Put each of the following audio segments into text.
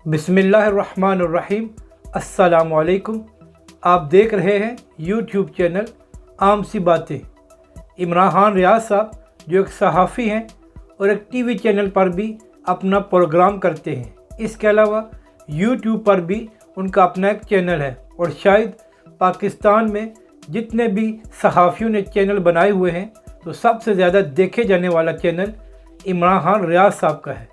बिस्मिल्लाहिर्रहमानिर्रहीम। अस्सलाम वालेकुम। आप देख रहे हैं यूट्यूब चैनल आम सी बातें। इमरान खान रियाज साहब जो एक सहाफ़ी हैं और एक टीवी चैनल पर भी अपना प्रोग्राम करते हैं। इसके अलावा यूट्यूब पर भी उनका अपना एक चैनल है और शायद पाकिस्तान में जितने भी सहाफ़ियों ने चैनल बनाए हुए हैं तो सबसे ज़्यादा देखे जाने वाला चैनल इमरान खान रियाज साहब का है।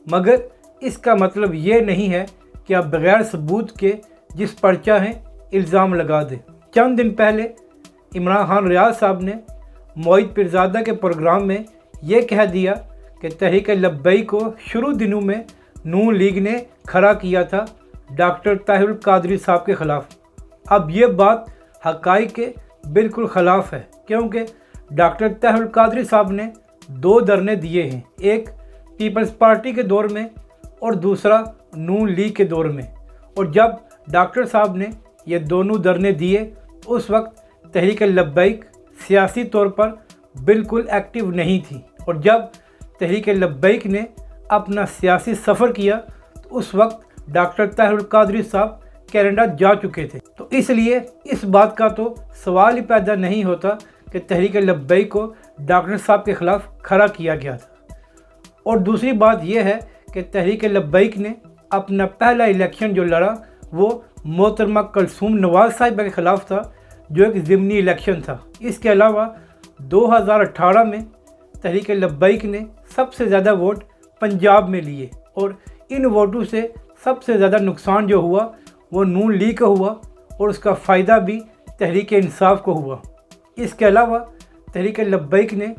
मगर इसका मतलब ये नहीं है कि आप बग़ैर सबूत के जिस पर चाहें इल्ज़ाम लगा दें। चंद दिन पहले इमरान खान रियाज साहब ने मोहित पीरज़ादा के प्रोग्राम में ये कह दिया कि तहरीक लब्बैक को शुरू दिनों में नून लीग ने खड़ा किया था डॉक्टर ताहिरुल कादरी साहब के ख़िलाफ़। अब ये बात हक़ाइक़ के बिल्कुल ख़िलाफ़ है, क्योंकि डॉक्टर ताहिरुल कादरी साहब ने दो धरने दिए हैं, एक पीपल्स पार्टी के दौर में और दूसरा नून लीग के दौर में। और जब डॉक्टर साहब ने ये दोनों धरने दिए उस वक्त तहरीक लब्बैक सियासी तौर पर बिल्कुल एक्टिव नहीं थी, और जब तहरीक लब्बैक ने अपना सियासी सफ़र किया तो उस वक्त डॉक्टर ताहिरुल कादरी साहब कनाडा जा चुके थे। तो इसलिए इस बात का तो सवाल ही पैदा नहीं होता कि तहरीक लब्बैक को डॉक्टर साहब के ख़िलाफ़ खड़ा किया गया था। और दूसरी बात यह है कि तहरीक लब्बैक ने अपना पहला इलेक्शन जो लड़ा वो मोहतरमा कुलसूम नवाज़ साहिबा के ख़िलाफ़ था, जो एक ज़िमनी इलेक्शन था। इसके अलावा 2018 में तहरीक लब्बैक ने सबसे ज़्यादा वोट पंजाब में लिए, और इन वोटों से सबसे ज़्यादा नुकसान जो हुआ वो नून लीग का हुआ और उसका फ़ायदा भी तहरीक इंसाफ को हुआ। इसके अलावा तहरीक लब्बैक ने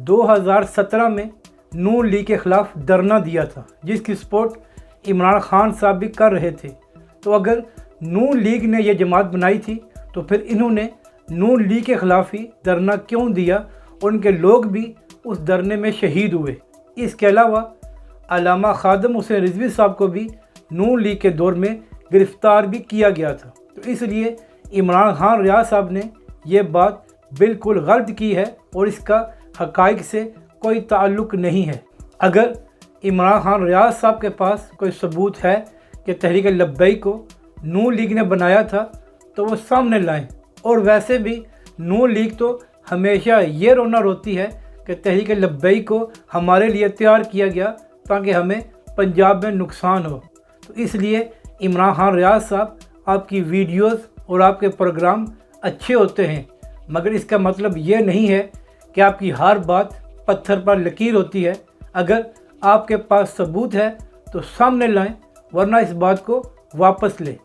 2017 में नून लीग के ख़िलाफ़ धरना दिया था, जिसकी सपोर्ट इमरान खान साहब भी कर रहे थे। तो अगर नून लीग ने यह जमात बनाई थी तो फिर इन्होंने नून लीग के ख़िलाफ़ ही धरना क्यों दिया, और उनके लोग भी उस धरने में शहीद हुए। इसके अलावा अल्लामा खादिम हुसैन रिजवी साहब को भी नून लीग के दौर में गिरफ़्तार भी किया गया था। तो इसलिए इमरान खान रियाज साहब ने यह बात बिल्कुल गलत की है और इसका हक़ाइक़ से कोई ताल्लुक़ नहीं है। अगर इमरान खान रियाज साहब के पास कोई सबूत है कि तहरीक लब्बैक को नून लीग ने बनाया था तो वो सामने लाएं। और वैसे भी नून लीग तो हमेशा ये रोना रोती है कि तहरीक लब्बैक को हमारे लिए तैयार किया गया ताकि हमें पंजाब में नुकसान हो। तो इसलिए इमरान खान रियाज साहब, आपकी वीडियोस और आपके प्रोग्राम अच्छे होते हैं, मगर इसका मतलब ये नहीं है कि आपकी हर बात पत्थर पर लकीर होती है। अगर आपके पास सबूत है तो सामने लाएं, वरना इस बात को वापस लें।